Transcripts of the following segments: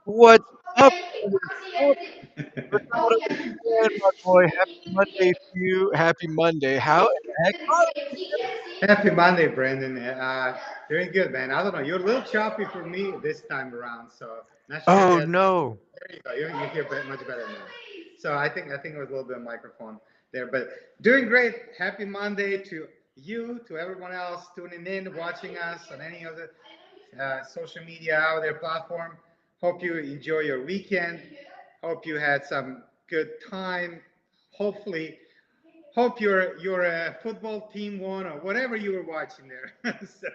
What's up? What's up? Ronaldo again, my boy. Happy Monday to you. Happy Monday. How in the heck are Happy Monday, Brandon. Doing good, man. I don't know. You're a little choppy for me this time around, so not you? sure Oh that. no. There you go. You hear much better now. So I think it was a little bit of microphone there, but doing great. Happy Monday to you, to everyone else tuning in, watching us on any of the social media out there platform. Hope you enjoy your weekend. Hope you had some good time. Hopefully, hope your football team won or whatever you were watching there. So,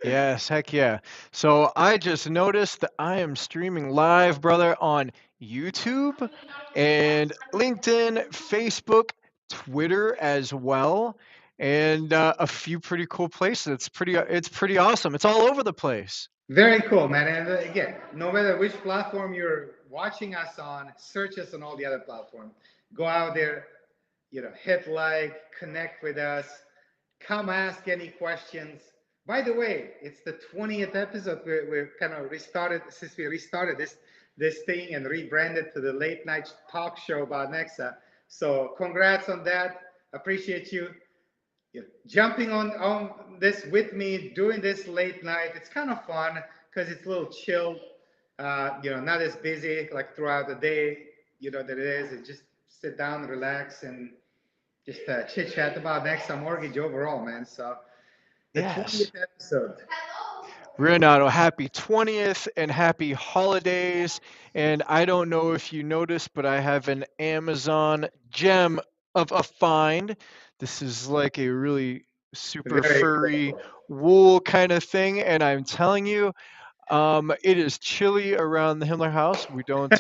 Yes, heck yeah. So I just noticed that I am streaming live, brother, on YouTube and LinkedIn, Facebook, Twitter as well, and a few pretty cool places. It's pretty awesome. It's all over the place. very cool, man. And again, no matter which platform you're watching us on, search us on all the other platforms. Go out there, hit like, connect with us, come ask any questions. By the way, it's the 20th episode. We're kind of restarted since we restarted this thing and rebranded to the late night talk show about NEXA. So congrats on that. Appreciate you jumping on this with me, doing this late night. It's kind of fun because it's a little chill. Not as busy like throughout the day. That it is. And just sit down, relax, and just chit chat about NEXA mortgage overall, man. So the Yes. 20th episode. Renato, happy 20th and happy holidays. And I don't know if you noticed, but I have an Amazon gem of a find. This is like a really super Very furry cool. wool kind of thing. And I'm telling you, it is chilly around the Himmler house. We don't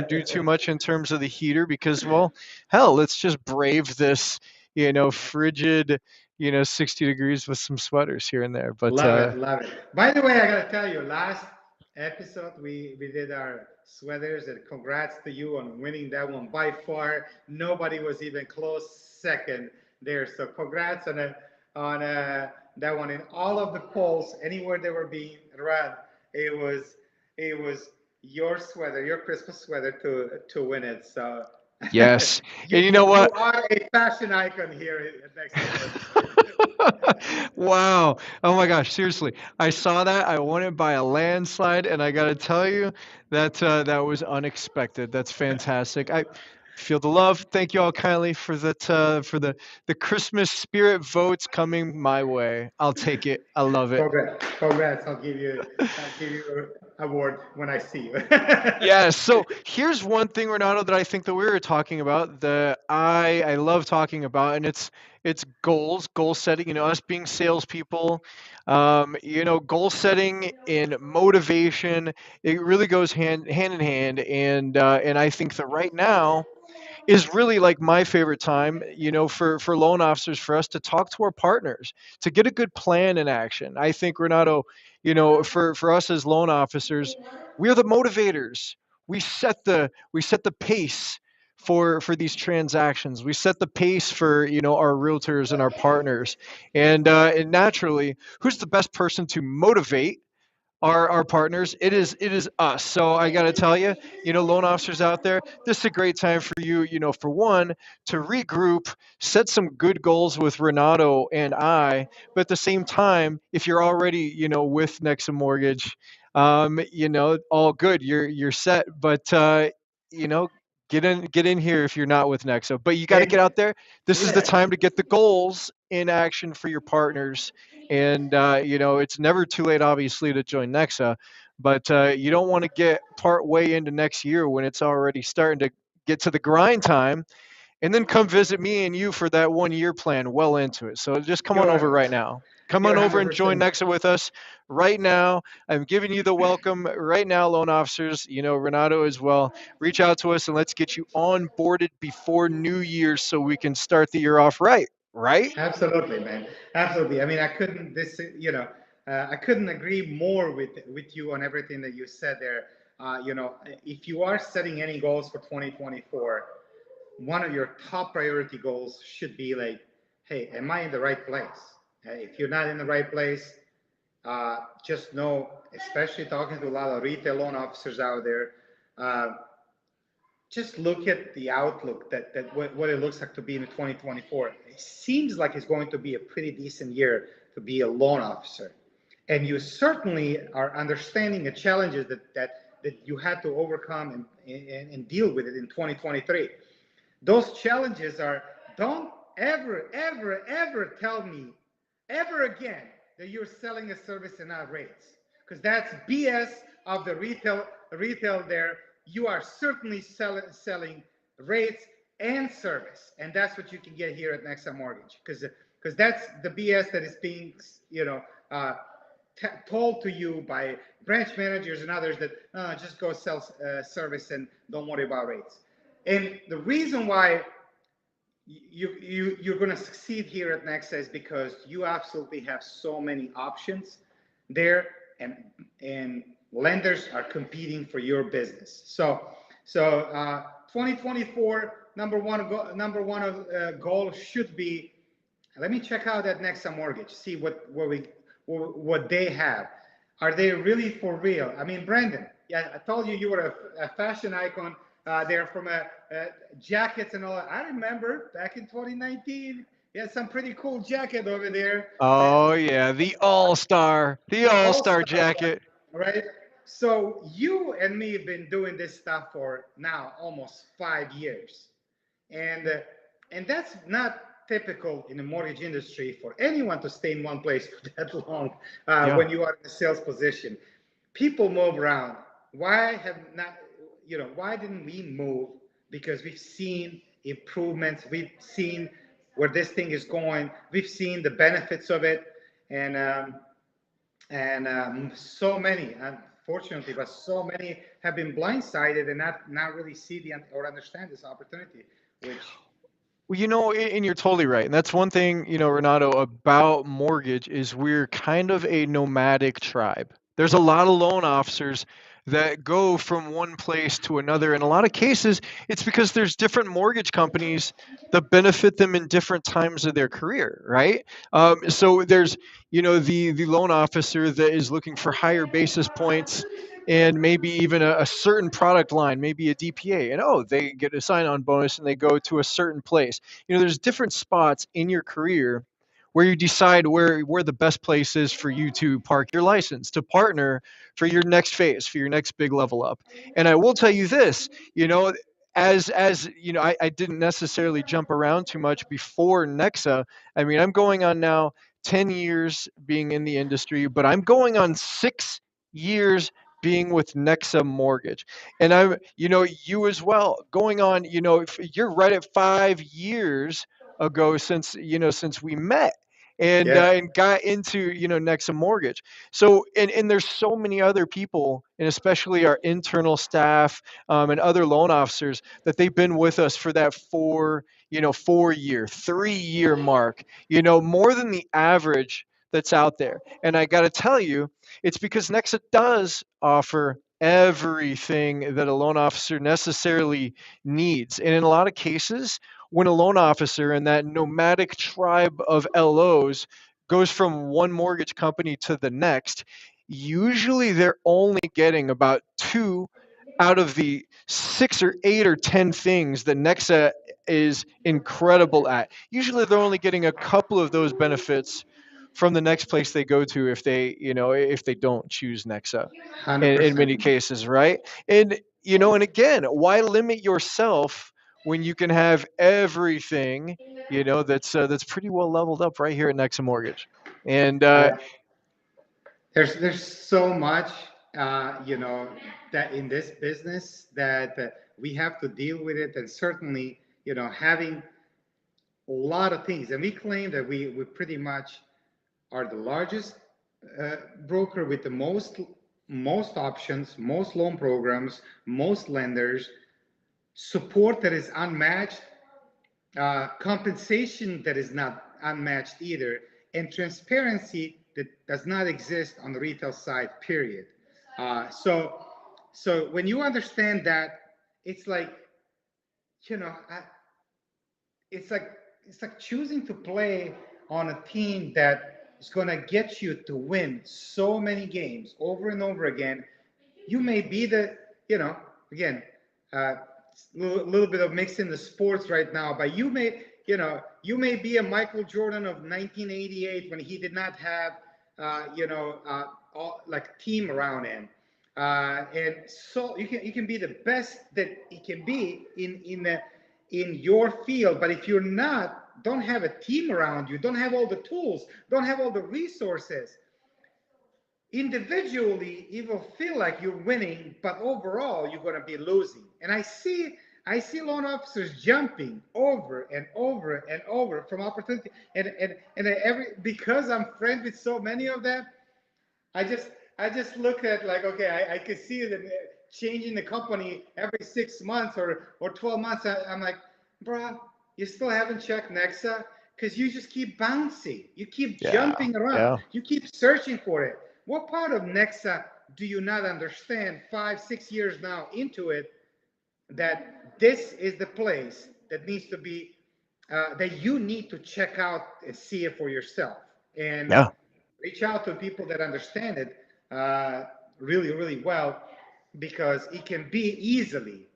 do too much in terms of the heater because, well, hell, let's just brave this, frigid, 60 degrees with some sweaters here and there. But Love it, love it. By the way, I gotta tell you, last episode we did our sweaters, and congrats to you on winning that one. By far, nobody was even close second there. So congrats on that one. In all of the polls, anywhere they were being run, it was your sweater, your Christmas sweater to win it. So yes, you and you know you what? are a fashion icon here at Next Mortgage. Wow. Oh my gosh, seriously. I saw that. I won it by a landslide and I got to tell you that that was unexpected. That's fantastic. I feel the love. Thank you all kindly for the Christmas spirit votes coming my way. I'll take it. I love it. Congrats, congrats. I'll give you award when I see you. Yeah, so here's one thing, Renato, that I think that we were talking about that I love talking about, and it's goals, goal setting. Us being salespeople, goal setting and motivation, it really goes hand in hand, and I think that right now is really like my favorite time, for loan officers, for us to talk to our partners, to get a good plan in action. I think, Renato, for us as loan officers, we're the motivators. We set the pace for these transactions. We set the pace for our realtors and our partners, and naturally, who's the best person to motivate our partners? It is us. So I got to tell you, loan officers out there, this is a great time for you, for one, to regroup, set some good goals with Renato and I. But at the same time, if you're already with Nexa Mortgage, all good, you're set. But you know get in here if you're not with Nexa, but you got to get Ex- out there. This is the yeah, time to get the goals in action for your partners. And it's never too late, obviously, to join Nexa, but you don't want to get part way into next year when it's already starting to get to the grind time, and then come visit me and you for that 1 year plan well into it. So just come on over you're right now. Come you're on over and join 100%. Nexa with us right now. I'm giving you the welcome right now, loan officers. Renato as well. Reach out to us and let's get you onboarded before New Year's so we can start the year off right. right? Absolutely, man. Absolutely. I mean, I couldn't agree more with you on everything that you said there. If you are setting any goals for 2024, one of your top priority goals should be like, hey, am I in the right place? If you're not in the right place, just know, especially talking to a lot of retail loan officers out there, uh, just look at the outlook that what it looks like to be in 2024. It seems like it's going to be a pretty decent year to be a loan officer, and you certainly are understanding the challenges that you had to overcome and deal with it in 2023. Those challenges are, don't ever tell me ever again that you're selling a service and not rates, because that's BS of the retail there. You are certainly selling rates and service, and that's what you can get here at NEXA Mortgage, because that's the BS that is being uh, told to you by branch managers and others that just go sell service and don't worry about rates. And the reason why you're going to succeed here at NEXA is because you absolutely have so many options there, and lenders are competing for your business. So 2024 number one goal should be, let me check out that NEXA Mortgage, see what they have. Are they really for real? I mean, Brandon, yeah, I told you were a fashion icon there from jackets and all that. I remember back in 2019, you had some pretty cool jacket over there. Oh yeah, the All all-star Star, jacket. right? So you and me have been doing this stuff for now almost 5 years, and uh, and that's not typical in the mortgage industry for anyone to stay in one place for that long Yeah. when you are in a sales position. People move around. Why didn't we move? Because we've seen improvements, we've seen where this thing is going, we've seen the benefits of it, and so many, unfortunately, but so many have been blindsided and not really see or understand this opportunity, which Well, and you're totally right. And that's one thing, Renato, about mortgage is we're kind of a nomadic tribe. There's a lot of loan officers that go from one place to another. In a lot of cases, it's because there's different mortgage companies that benefit them in different times of their career, right? So there's, the loan officer that is looking for higher basis points and maybe even a certain product line, maybe a DPA, and they get a sign-on bonus and they go to a certain place. There's different spots in your career where you decide where the best place is for you to park your license, to partner for your next phase, for your next big level up. And I will tell you this, as I didn't necessarily jump around too much before Nexa. I mean, I'm going on now 10 years being in the industry, but I'm going on 6 years being with Nexa Mortgage. And I'm, you as well, going on, if you're right at 5 years ago since we met yeah, and got into, Nexa Mortgage. So, and there's so many other people, and especially our internal staff and other loan officers that they've been with us for that 4 year, 3 year mark, more than the average that's out there. And I got to tell you, it's because Nexa does offer everything that a loan officer necessarily needs. And in a lot of cases, when a loan officer in that nomadic tribe of LOs goes from one mortgage company to the next, usually they're only getting about two out of the 6 or 8 or 10 things that Nexa is incredible at. Usually they're only getting a couple of those benefits from the next place they go to if they don't choose Nexa in many 100%. cases, right? And again, why limit yourself when you can have everything, that's pretty well leveled up right here at Nexa Mortgage. And I, there's so much that in this business that we have to deal with it, and certainly having a lot of things, and we claim that we pretty much are the largest broker with the most options, most loan programs, most lenders, support that is unmatched, compensation that is not unmatched either, and transparency that does not exist on the retail side, period. So when you understand that, it's like, you know, it's like it's like choosing to play on a team that is going to get you to win so many games over and over again. You may be the, you know, again, a little bit of mixing the sports right now, but you may, you may be a Michael Jordan of 1988 when he did not have, like team around him. And so you can be the best that it can be in your field, but if you're not, don't have a team around you, don't have all the tools, don't have all the resources, individually you will feel like you're winning, but overall you're going to be losing. And I see loan officers jumping over and over and over from opportunity, and every, because I'm friends with so many of them, I just I just look at, like, okay, I could see them changing the company every 6 months or 12 months. I'm like, bro, you still haven't checked NEXA, because you just keep bouncing, you keep Yeah. jumping around, Yeah. you keep searching for it. What part of NEXA do you not understand 5 6 years now into it, that this is the place that needs to be, that you need to check out and see it for yourself, and Yeah. reach out to people that understand it really, really well, because it can be easily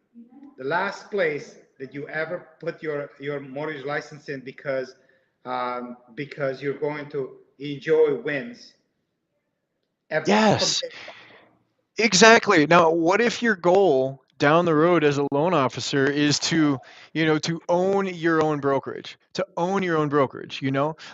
the last place that you ever put your mortgage license in, because you're going to enjoy wins from Yes. day. Exactly. Now, what if your goal down the road as a loan officer is to, to own your own brokerage, to own your own brokerage,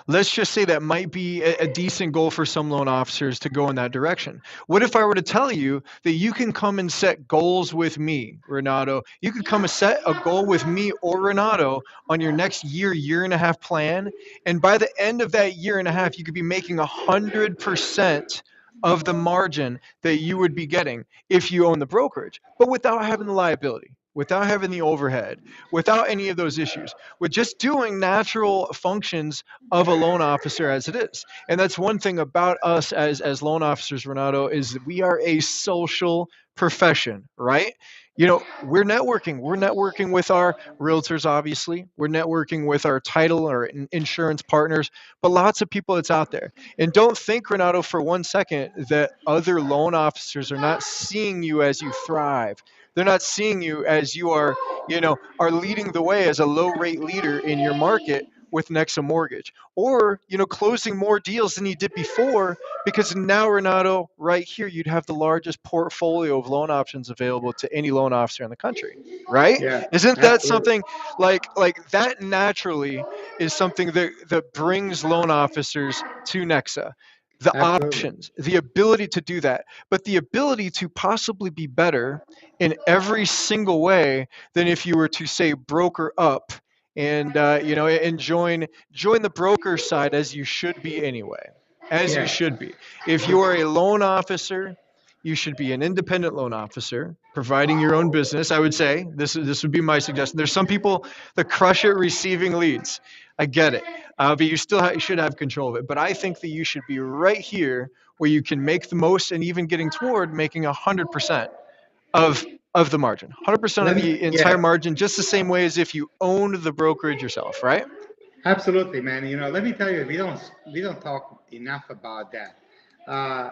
Let's just say that might be a decent goal for some loan officers to go in that direction. What if I were to tell you that you can come and set goals with me, Renato? You could come and set a goal with me or Renato on your next year, year and a half plan. And by the end of that year and a half, you could be making 100% of the margin that you would be getting if you own the brokerage, but without having the liability, without having the overhead, without any of those issues, with just doing natural functions of a loan officer as it is. And that's one thing about us as loan officers, Renato, is that we are a social profession, right? We're networking. We're networking with our realtors, obviously. We're networking with our title or insurance partners, but lots of people that's out there. And don't think, Renato, for one second that other loan officers are not seeing you as you thrive. They're not seeing you as you are leading the way as a low rate leader in your market with Nexa Mortgage, or closing more deals than you did before, because now, Renato, right here, you'd have the largest portfolio of loan options available to any loan officer in the country, right? Yeah, Isn't that absolutely, something like that naturally is something that brings loan officers to Nexa? The absolutely. options, the ability to do that, but the ability to possibly be better in every single way than if you were to, say, broker up and join the broker side, as you should be anyway, as you Yeah, should be. If you are a loan officer, you should be an independent loan officer, providing your own business. I would say this would be my suggestion. There's some people that crush it receiving leads. I get it, but you still you should have control of it. But I think that you should be right here where you can make the most, and even getting toward making 100% of of the margin, 100% of let me the entire yeah, margin, just the same way as if you owned the brokerage yourself, right? absolutely, man. Let me tell you, we don't talk enough about that. Uh,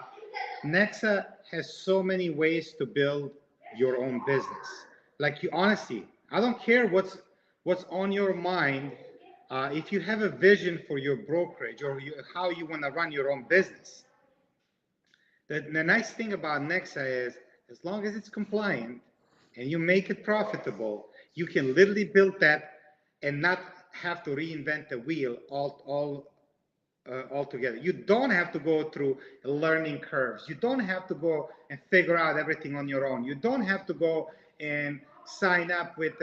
Nexa has so many ways to build your own business. Like, you honestly, I don't care what's on your mind. If you have a vision for your brokerage, or how you want to run your own business, the nice thing about Nexa is, as long as it's compliant and you make it profitable, you can literally build that and not have to reinvent the wheel altogether. You don't have to go through learning curves. You don't have to go and figure out everything on your own. You don't have to go and sign up with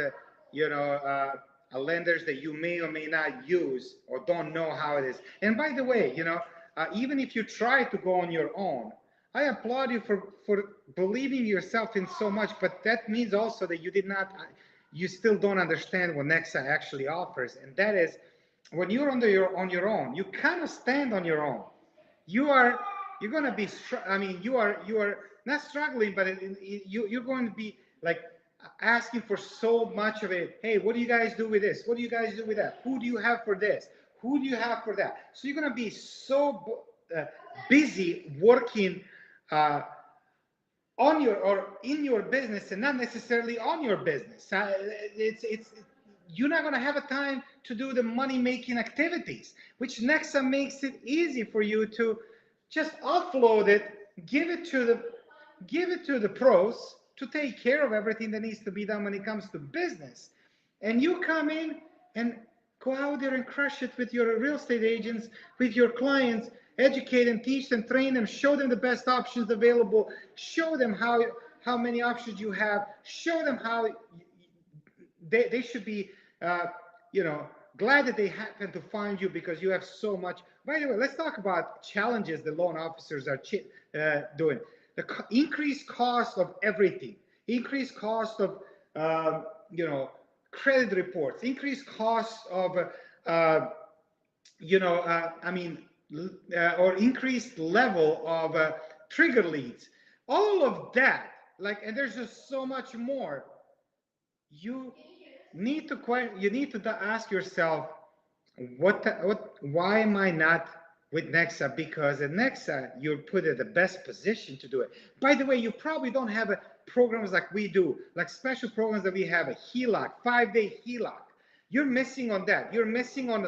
lenders that you may or may not use or don't know how it is. And by the way, even if you try to go on your own, I applaud you for believing yourself in so much, but that means also that you still don't understand what Nexa actually offers, and that is when you're on your own, you kind of stand on your own. You are you're going to be I mean you are not struggling, but you're going to be like asking for so much of it. Hey, what do you guys do with this? What do you guys do with that? Who do you have for this? Who do you have for that? So you're going to be so busy working uh, on your or in your business and not necessarily on your business. It's you're not going to have a time to do the money making activities, which Nexa makes it easy for you to just offload it, give it to the pros to take care of everything that needs to be done when it comes to business. And you come in and go out there and crush it with your real estate agents, with your clients, educate and teach them, train them, show them the best options available, show them how many options you have, show them how they should be, uh, you know, glad that they happen to find you because you have so much. By the way, let's talk about challenges the loan officers are doing. The increased cost of everything, increased cost of, you know, credit reports, increased cost of, I mean, or increased level of trigger leads. All of that, like, and there's just so much more. You you need to ask yourself, why am I not with Nexa? Because at Nexa you're put in the best position to do it. By the way, you probably don't have programs like we do, like special programs that we have, a HELOC, 5-day HELOC. You're missing on that. You're missing on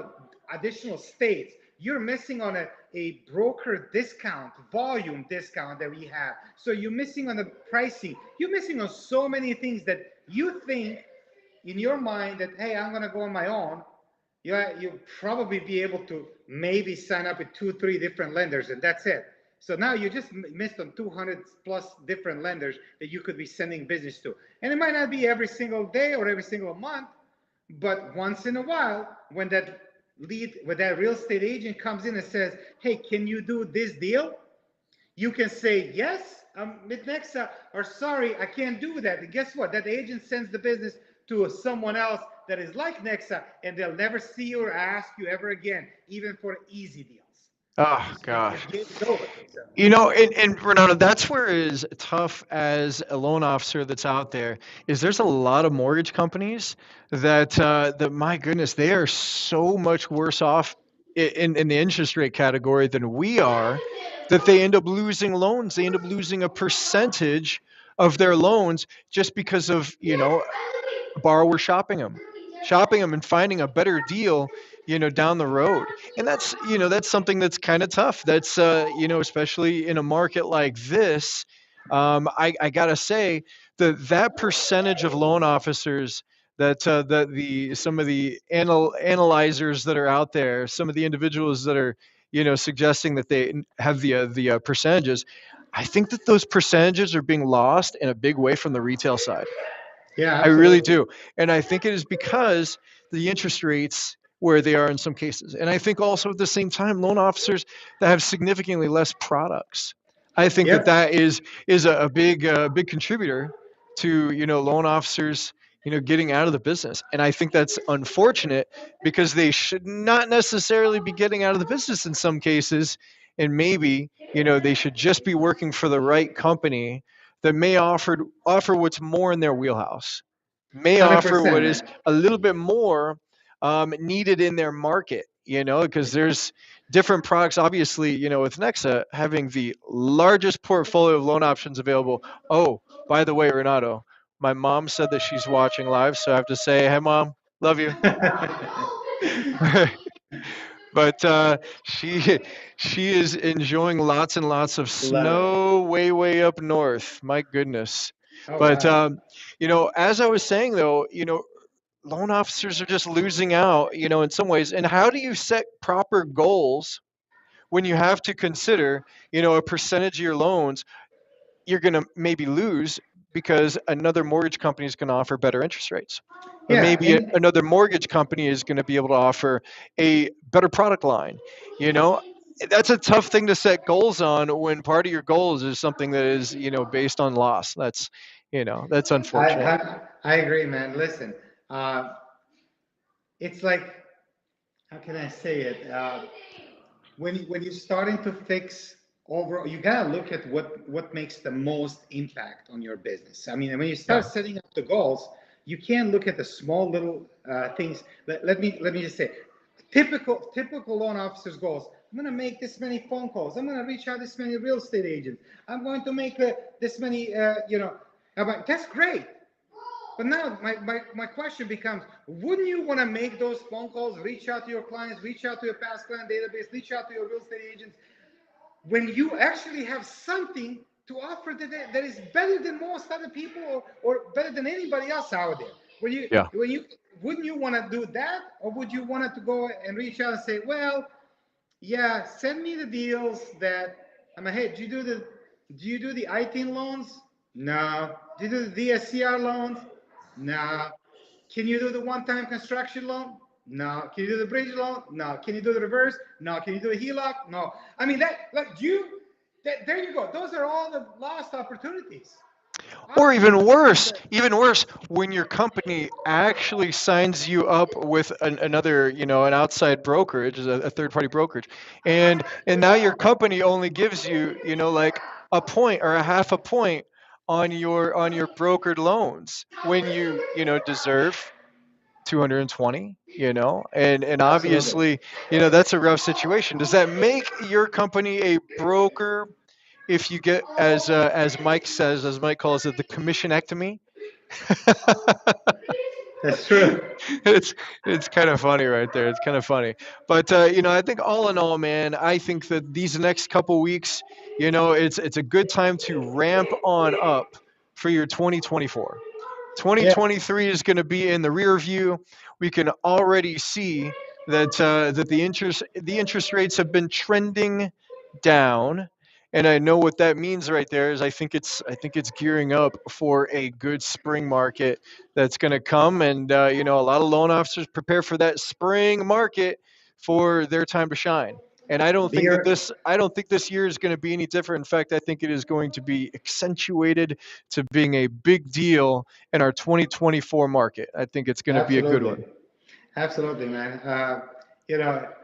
additional states. You're missing on a broker discount, volume discount that we have. So you're missing on the pricing. You're missing on so many things that you think in your mind that, hey, I'm going to go on my own. You'll probably be able to maybe sign up with 2 3 different lenders, and that's it. So now you just missed on 200 plus different lenders that you could be sending business to. And it might not be every single day or every single month, but once in a while, when that real estate agent comes in and says, hey, can you do this deal? You can say, yes, I'm with Nexa, or sorry, I can't do that. And guess what? That agent sends the business to someone else that is like Nexa, and they'll never see you or ask you ever again, even for easy deals. Oh It's gosh. game is over. So, And Renato, that's where it is tough as a loan officer that's out there. Is there's a lot of mortgage companies that my goodness, they are so much worse off in the interest rate category than we are, that they end up losing loans. They end up losing a percentage of their loans just because of borrower shopping them and finding a better deal, down the road. And that's something that's kind of tough. That's especially in a market like this. I gotta say that percentage of loan officers that the some of the analyzers that are out there, some of the individuals that are suggesting that they have the percentages. I think that those percentages are being lost in a big way from the retail side. yeah, I really absolutely. do. And I think it is because the interest rates where they are in some cases. And I think also at the same time, loan officers that have significantly less products. I think that Yep. that is a big contributor to loan officers getting out of the business. And I think that's unfortunate because they should not necessarily be getting out of the business in some cases, and maybe they should just be working for the right company that may offer what's more in their wheelhouse, may offer 100%, what is man. a little bit more needed in their market, because there's different products. Obviously, with Nexa having the largest portfolio of loan options available. Oh, by the way, Renato, my mom said that she's watching live, so I have to say, hey, mom, love you. But she she is enjoying lots and lots of Love it. snow way up north. My goodness. Oh, But wow. as I was saying though, loan officers are just losing out, in some ways. And how do you set proper goals when you have to consider, a percentage of your loans you're going to maybe lose because another mortgage company is going to offer better interest rates, or Yeah, maybe and another mortgage company is going to be able to offer a better product line. you know that's a tough thing to set goals on when part of your goals is something that is based on loss. That's I, unfortunate. I I agree, man. Listen, it's like how can I say it? When you're starting to fix over, you gotta look at what makes the most impact on your business. I mean, when you start Yeah. setting up the goals, you can't look at the small little things. Let me just say, typical loan officers goals. I'm gonna make this many phone calls. I'm gonna reach out this many real estate agents. I'm going to make this many. That's great. But now my question becomes, wouldn't you want to make those phone calls, reach out to your clients, reach out to your past client database, reach out to your real estate agents, when you actually have something to offer that is better than most other people, or better than anybody else out there? Yeah. When you wouldn't you want to do that, or would you want to go and reach out and say, well, yeah, send me the deals that I'm like, hey, do you do the ITIN loans? No. Do you do the DSCR loans? No. Can you do the one-time construction loan? No. Can you do the bridge loan? No. Can you do the reverse? No. Can you do a HELOC? No. I mean that, like, there you go. Those are all the lost opportunities. Or Opportunities that, even worse, when your company actually signs you up with another, an outside brokerage, a third party brokerage, and now your company only gives you, like a point or a half a point on your brokered loans when you deserve 220, and absolutely. obviously, that's a rough situation. Does that make your company a broker if you get, as Mike says, as Mike calls it, the commissionectomy? That's true. it's it's kind of funny right there. It's kind of funny, but I think all in all, man, I think that these next couple weeks, it's a good time to ramp on up for your 2024. Yeah. 2023 is going to be in the rear view. We can already see that the interest rates have been trending down, and I know what that means right there is I think it's gearing up for a good spring market that's going to come, and a lot of loan officers prepare for that spring market for their time to shine. And Beer. I don't think this year is going to be any different. In fact, I think it is going to be accentuated to being a big deal in our 2024 market. I think it's going to be a good Absolutely. one. Absolutely, man.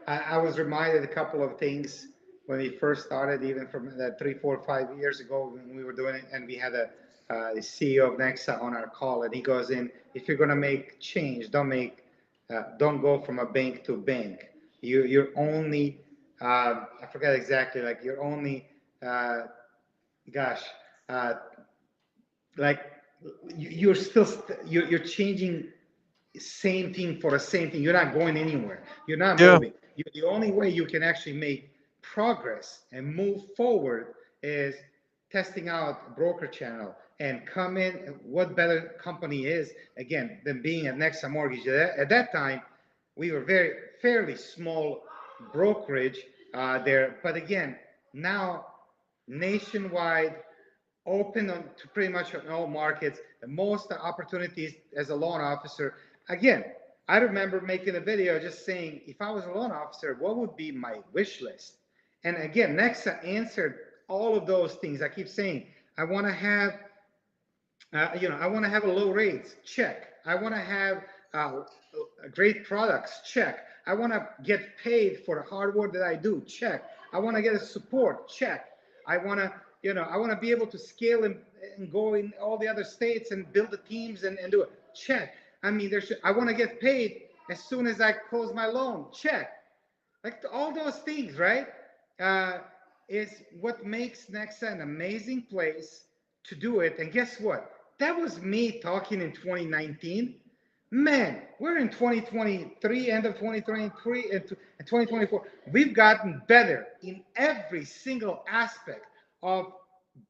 I was reminded a couple of things when we first started, even from that 3, 4, 5 years ago when we were doing it, and we had the CEO of NEXA on our call, and he goes in, if you're gonna make change, don't go from a bank to bank. You're only, I forget exactly, like you're only, uh, gosh, uh, like you're still, you're changing same thing for the same thing. You're not going anywhere. You're not Yeah. moving. The only way you can actually make progress and move forward is testing out a broker channel and come in. What better company is, again, than being at NEXA Mortgage? At that time, we were very fairly small brokerage there, but again, now nationwide, open on to pretty much on all markets, the most opportunities as a loan officer. Again, I remember making a video just saying, if I was a loan officer, what would be my wish list? And again, Nexa answered all of those things. I keep saying, I want to have, I want to have a low rates, check. I want to have great products, check. I want to get paid for the hard work that I do, check. I want to get a support, check. I want to, I want to be able to scale and go in all the other states and build the teams and do it, check. I mean, I want to get paid as soon as I close my loan, check. Like all those things, right? Uh, is what makes Nexa an amazing place to do it. And guess what? That was me talking in 2019. Man, we're in 2023, end of 2023, and 2024. We've gotten better in every single aspect of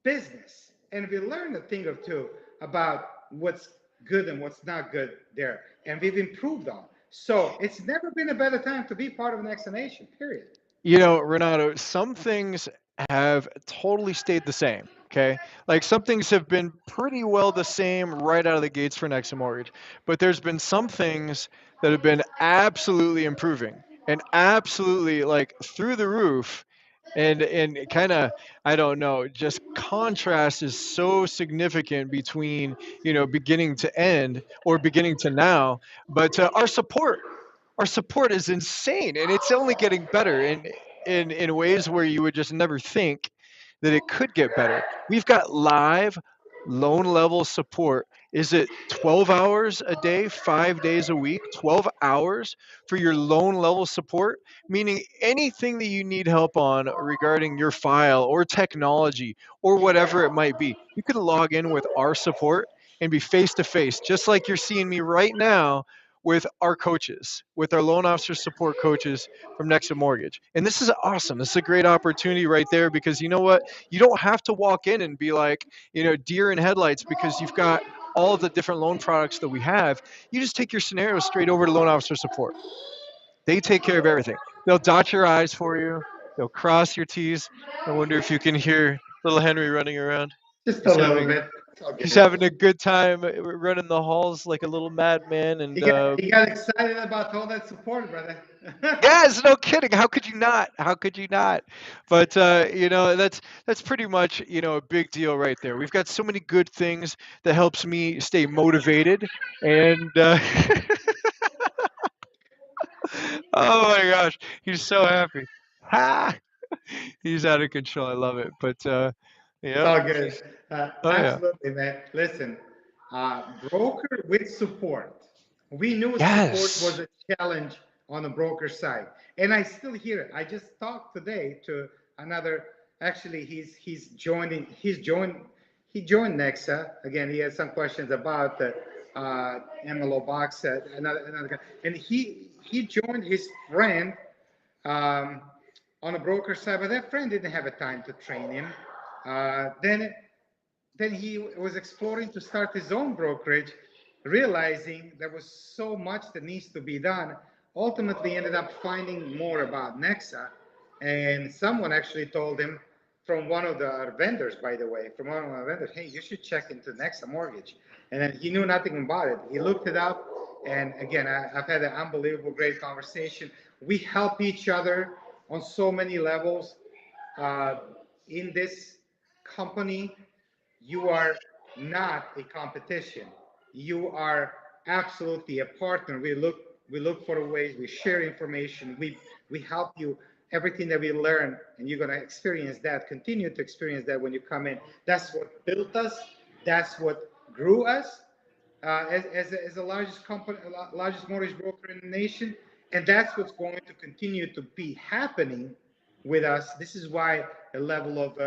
business. And we learned a thing or two about what's good and what's not good there. And we've improved on. So it's never been a better time to be part of an Nation, period. Renato, some things have totally stayed the same. Okay. Like some things have been pretty well the same right out of the gates for Nexa Mortgage, but there's been some things that have been absolutely improving and absolutely like through the roof. And kind of, I don't know, just contrast is so significant between, beginning to end or beginning to now. But our support. our support is insane, and it's only getting better in ways where you would just never think that it could get better. We've got live loan level support. Is it 12 hours a day, 5 days a week, 12 hours for your loan level support? Meaning anything that you need help on regarding your file or technology or whatever it might be, you can log in with our support and be face to face, just like you're seeing me right now with our coaches, with our loan officer support coaches from NEXA Mortgage. And this is awesome. This is a great opportunity right there because you know what? You don't have to walk in and be like, deer in headlights because you've got all of the different loan products that we have. You just take your scenario straight over to loan officer support. They take care of everything. They'll dot your I's for you. They'll cross your T's. I wonder if you can hear little Henry running around. Just a He's little having bit. It's all he's good. having a good time running the halls like a little madman. He And got he got excited about all that support, brother. yes, no kidding. How could you not? How could you not? But that's pretty much a big deal right there. We've got so many good things that helps me stay motivated, and oh my gosh, he's so happy. Ha! He's out of control. I love it. But It's yep, all good. he's oh yeah, Absolutely, man. Listen, broker with support. We knew support was yes. a challenge on the broker side, and I still hear it. I just talked today to another. Actually, he's joining. He joined Nexa again. He had some questions about the MLO box. Another guy, and he joined his friend um, on the broker side, but that friend didn't have a time to train him. Then he was exploring to start his own brokerage, realizing there was so much that needs to be done. Ultimately, ended up finding more about Nexa, and someone actually told him from one of the vendors, by the way, from one of our vendors, hey, you should check into Nexa Mortgage. And then he knew nothing about it. He looked it up, and again, I've had an unbelievable, great conversation. We help each other on so many levels uh, in this company. You are not a competition. You are absolutely a partner. We look for ways. We share information. We help you everything that we learn, and you're gonna experience that. Continue to experience that when you come in. That's what built us. That's what grew us as the largest company, largest mortgage broker in the nation, and that's what's going to continue to be happening with us. This is why a level of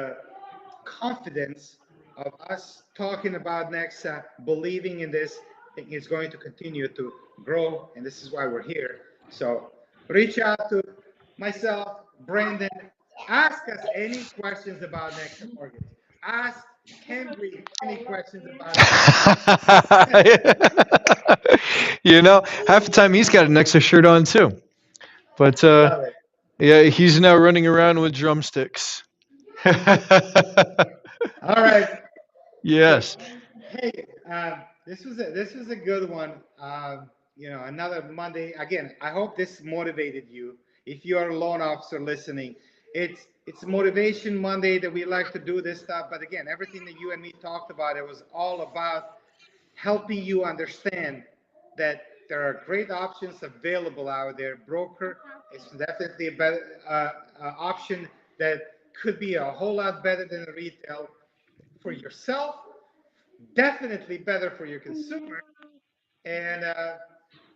confidence of us talking about NEXA, believing in this, is going to continue to grow, and this is why we're here. So reach out to myself, Brandon. Ask us any questions about NEXA Mortgage. Ask Henry any questions about NEXA Half the time he's got an extra shirt on too. But Love it. yeah, he's now running around with drumsticks. All right. So, Yes. hey, this was a good one. Another Monday. Again, I hope this motivated you. If you are a loan officer listening, it's Motivation Monday that we like to do this stuff. But again, everything that you and me talked about, it was all about helping you understand that there are great options available out there. Broker is definitely a better option that could be a whole lot better than retail for yourself, definitely better for your consumer. And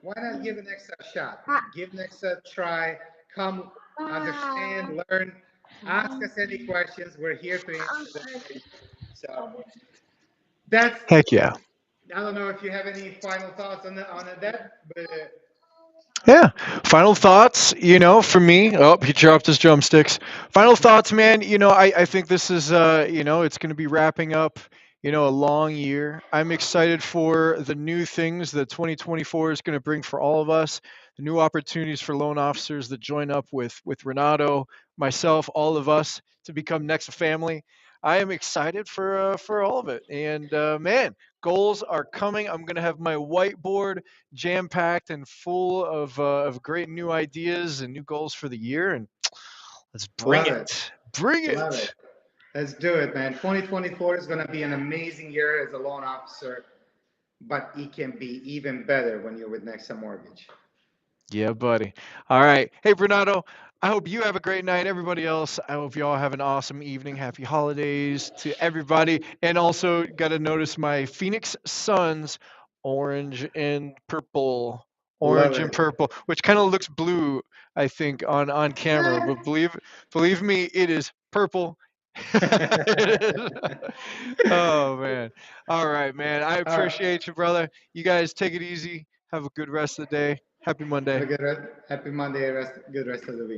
why not give NEXA a shot? Give NEXA a try. Come understand, learn, ask us any questions. We're here to answer them for you. So that's. Heck yeah. I don't know if you have any final thoughts on that, but Yeah. Final thoughts, for me. Oh, he dropped his drumsticks. Final thoughts, man. I think this is, it's going to be wrapping up, a long year. I'm excited for the new things that 2024 is going to bring for all of us, the new opportunities for loan officers that join up with Renato, myself, all of us to become Nexa family. I am excited for all of it. And man, goals are coming. I'm going to have my whiteboard jam packed and full of great new ideas and new goals for the year. And let's bring love it. it. Bring Love it. it. Let's do it, man. 2024 is going to be an amazing year as a loan officer, but it can be even better when you're with Nexa Mortgage. Yeah, buddy. All right. Hey, Bernardo, I hope you have a great night. Everybody else, I hope you all have an awesome evening. Happy holidays to everybody. And also, got to notice my Phoenix Suns orange and purple. Love Orange and it. purple, which kind of looks blue, I think, on camera. But believe me, it is purple. It is. Oh, man. All right, man. I All right. appreciate you, brother. You guys take it easy. Have a good rest of the day. Happy Have Monday. a good rest. Happy Monday. Good rest of the week.